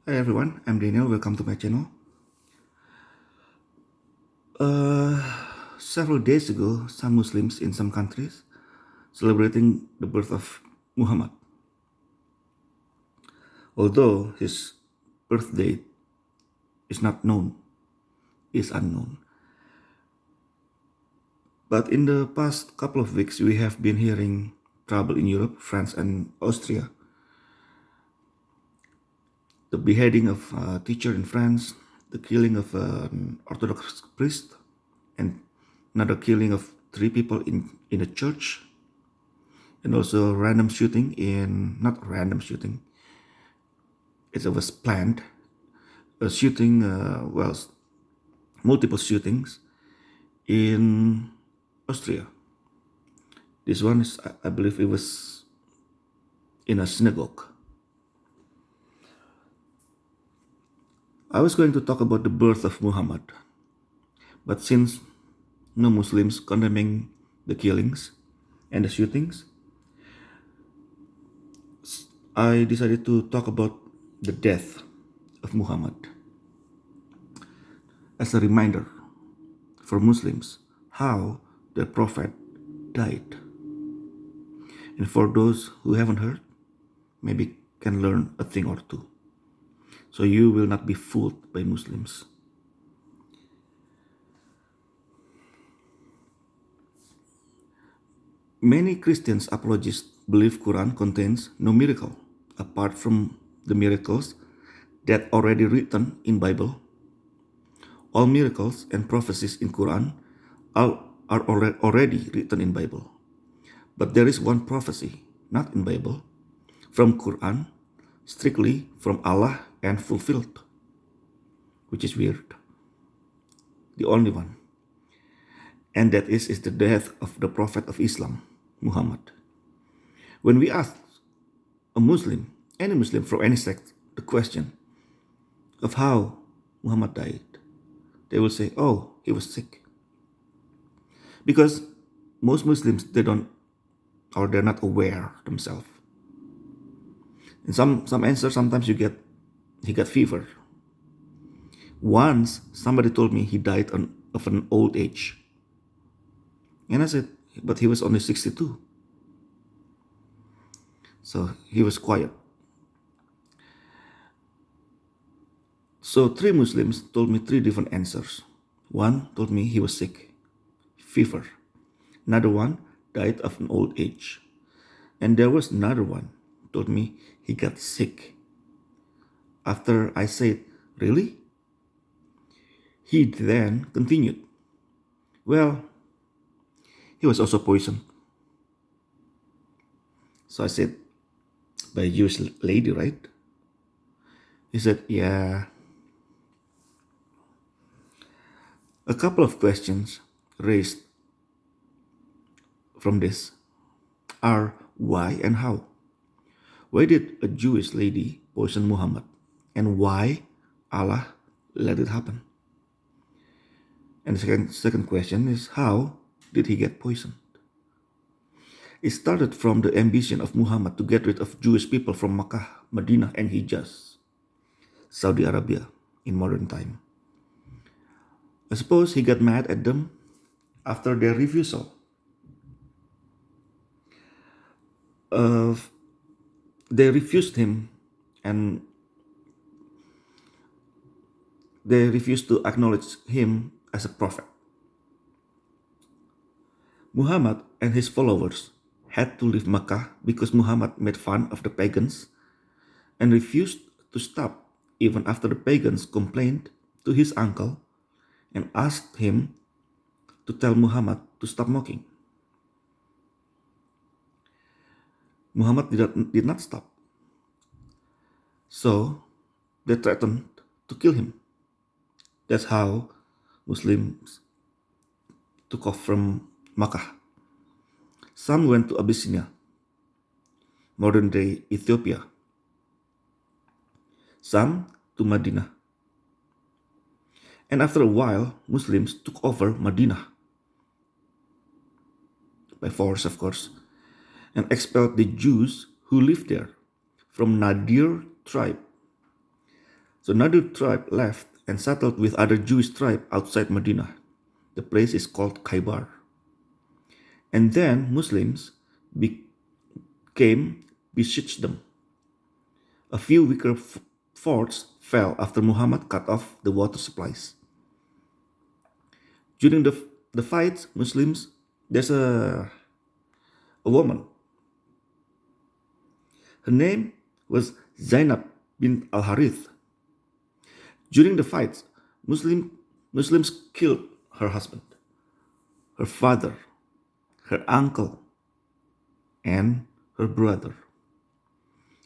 Hi everyone, I'm Daniel. Welcome to my channel. Uh, Several days ago, some Muslims in some countries celebrating the birth of Muhammad, although his birth date is not known, is unknown. But in the past couple of weeks, we have been hearing trouble in Europe, France, and Austria. The beheading of a teacher in France, the killing of an Orthodox priest, and another killing of three people in a church, and also random shooting not random shooting, it was planned, a shooting, multiple shootings in Austria. This one is, I believe it was in a synagogue. I was going to talk about the birth of Muhammad, but since no Muslims condemning the killings and the shootings, I decided to talk about the death of Muhammad as a reminder for Muslims how the Prophet died. And for those who haven't heard, maybe can learn a thing or two. So you will not be fooled by Muslims. Many Christians apologists believe Quran contains no miracle apart from the miracles that already written in Bible. All miracles and prophecies in Quran are already written in Bible. But there is one prophecy, not in Bible, from Quran, strictly from Allah and fulfilled, which is weird. The only one. And that is the death of the Prophet of Islam, Muhammad. When we ask a Muslim, any Muslim from any sect, the question of how Muhammad died, they will say, oh, he was sick. Because most Muslims, they're not aware themselves. In some answers, sometimes he got fever. Once, somebody told me he died of an old age. And I said, but he was only 62. So he was quiet. So three Muslims told me three different answers. One told me he was sick, fever. Another one died of an old age. And there was another one told me he got sick. After I said, really? He then continued, well, he was also poisoned. So I said, by a Jewish lady, right? He said, yeah. A couple of questions raised from this are why and how. Why did a Jewish lady poison Muhammad? And why Allah let it happen? And the second question is how did he get poisoned? It started from the ambition of Muhammad to get rid of Jewish people from Makkah, Medina, and Hijaz, Saudi Arabia in modern time. I suppose he got mad at them after their refusal. They refused him and they refused to acknowledge him as a prophet. Muhammad and his followers had to leave Makkah because Muhammad made fun of the pagans and refused to stop even after the pagans complained to his uncle and asked him to tell Muhammad to stop mocking. Muhammad did not stop. So they threatened to kill him. That's how Muslims took off from Makkah. Some went to Abyssinia, modern day Ethiopia. Some to Medina. And after a while, Muslims took over Medina, by force, of course, and expelled the Jews who lived there from Nadir tribe. So another tribe left and settled with other Jewish tribe outside Medina. The place is called Khaybar. And then Muslims came, besieged them. A few weaker forts fell after Muhammad cut off the water supplies. During the fights, Muslims, there's a woman. Her name was Zainab bint al-Harith. During the fights, Muslims killed her husband, her father, her uncle, and her brother.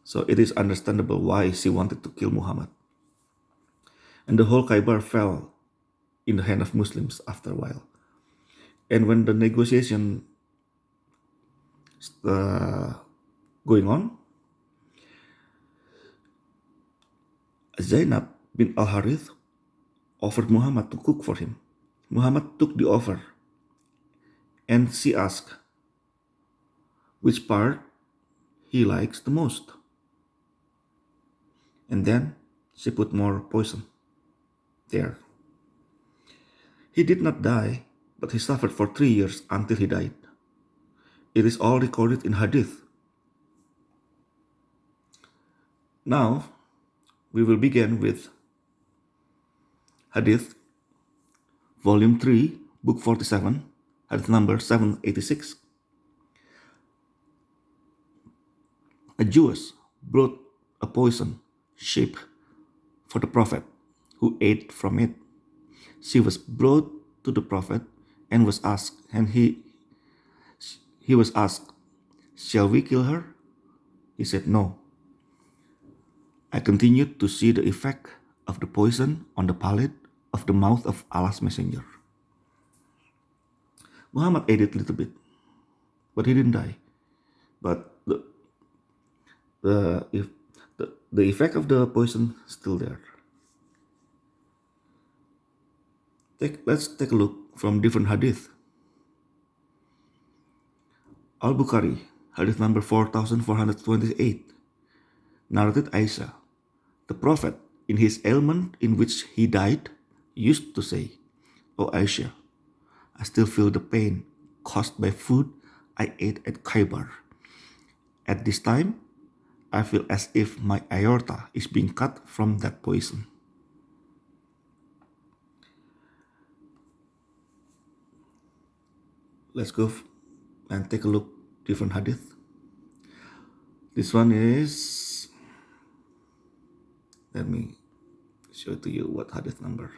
So it is understandable why she wanted to kill Muhammad. And the whole Khaybar fell in the hand of Muslims after a while. And when the negotiation going on, Zainab bin al-Harith offered Muhammad to cook for him. Muhammad took the offer and she asked which part he likes the most. And then she put more poison there. He did not die, but he suffered for 3 years until he died. It is all recorded in hadith. Now, we will begin with hadith, volume 3, book 47, hadith number 786. A Jewess brought a poison sheep for the prophet, who ate from it. She was brought to the prophet and was asked, and he was asked, "Shall we kill her?" He said, "No." I continued to see the effect of the poison on the palate of the mouth of Allah's messenger. Muhammad ate it a little bit, but he didn't die. But the effect of the poison still there. Let's take a look from different hadith. Al-Bukhari, hadith number 4428, narrated Aisha, the Prophet, in his ailment in which he died, used to say, "O Aisha, I still feel the pain caused by food I ate at Khaybar. At this time, I feel as if my aorta is being cut from that poison." Let's go and take a look different hadith. This one is, let me show to you what hadith number.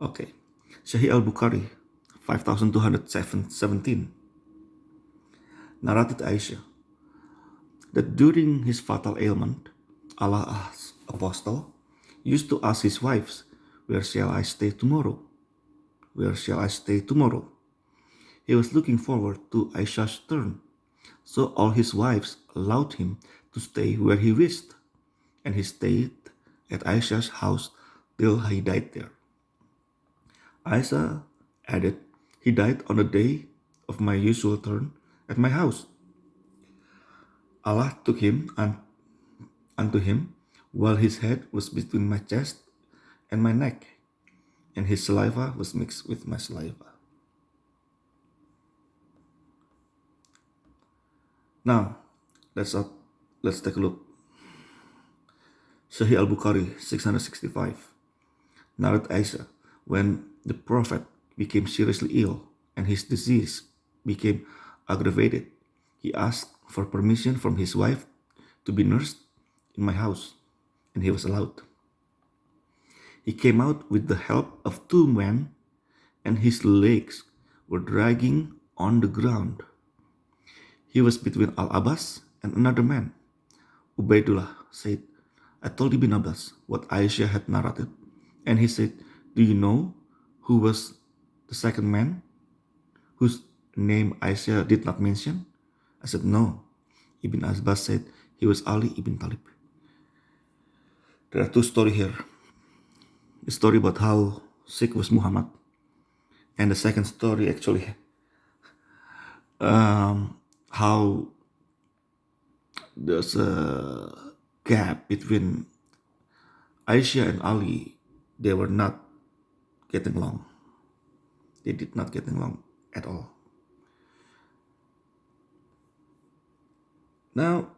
Okay, Sahih al-Bukhari 5217, narrated Aisha that during his fatal ailment, Allah's apostle used to ask his wives, "Where shall I stay tomorrow? Where shall I stay tomorrow?" He was looking forward to Aisha's turn, so all his wives allowed him to stay where he wished, and he stayed at Aisha's house till he died there. Aisha added, "He died on the day of my usual turn at my house. Allah took him unto him while his head was between my chest and my neck, and his saliva was mixed with my saliva." Now, let's take a look. Sahih al-Bukhari 665, narrated Aisha, when the Prophet became seriously ill and his disease became aggravated, he asked for permission from his wife to be nursed in my house, and he was allowed. He came out with the help of 2 men, and his legs were dragging on the ground. He was between Al-Abbas and another man. Ubaidullah said, "I told Ibn Abbas what Aisha had narrated, and he said, 'Do you know who was the second man, whose name Aisha did not mention?' I said, 'No.' Ibn Abbas said, 'He was Ali ibn Talib.'" There are 2 stories here. The story about how sick was Muhammad, and the second story actually how there's a gap between Aisha and Ali, they were not getting along. They did not get along at all. Now,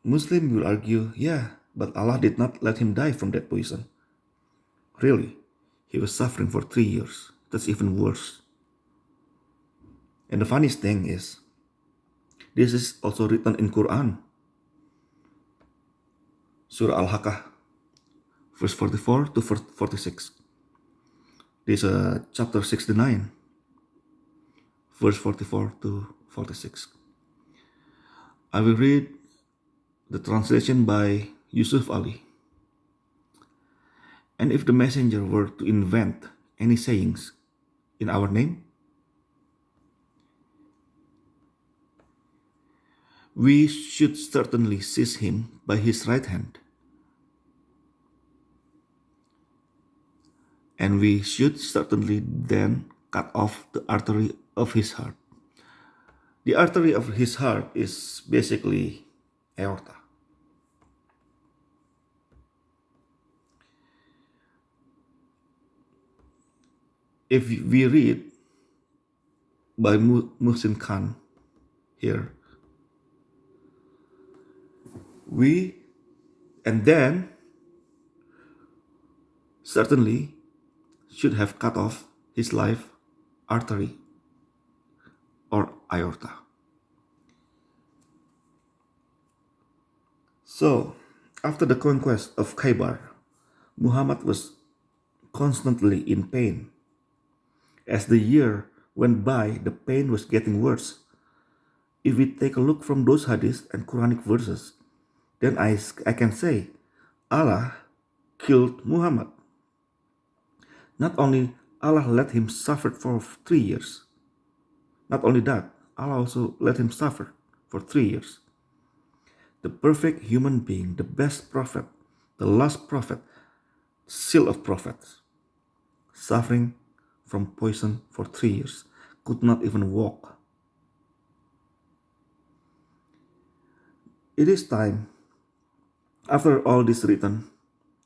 Muslim will argue, yeah, but Allah did not let him die from that poison. Really, he was suffering for 3 years. That's even worse. And the funniest thing is, this is also written in Quran, Surah Al-Haqqah, verse 44 to 46. This is chapter 69, verse 44 to 46. I will read the translation by Yusuf Ali. And if the messenger were to invent any sayings in our name, we should certainly seize him by his right hand, and we should certainly then cut off the artery of his heart. The artery of his heart is basically aorta. If we read by Muhsin Khan here, and then certainly should have cut off his life artery or aorta. So, after the conquest of Khaybar, Muhammad was constantly in pain. As the year went by, the pain was getting worse. If we take a look from those hadiths and Quranic verses, then I can say Allah killed Muhammad. Not only Allah let him suffer for 3 years. Not only that, Allah also let him suffer for 3 years. The perfect human being, the best prophet, the last prophet, seal of prophets, suffering from poison for 3 years, could not even walk. It is time, after all this written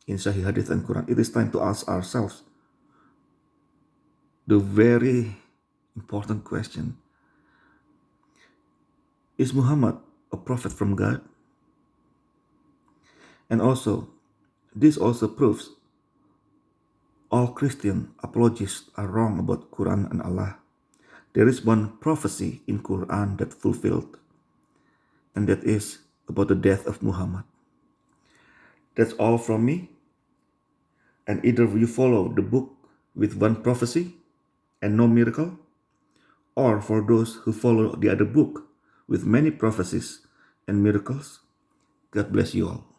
in Sahih Hadith and Quran, it is time to ask ourselves the very important question: is Muhammad a prophet from God? And also, this also proves all Christian apologists are wrong about Quran and Allah. There is one prophecy in Quran that fulfilled, and that is about the death of Muhammad. That's all from me. And either you follow the book with one prophecy and no miracle, or for those who follow the other book with many prophecies and miracles, God bless you all.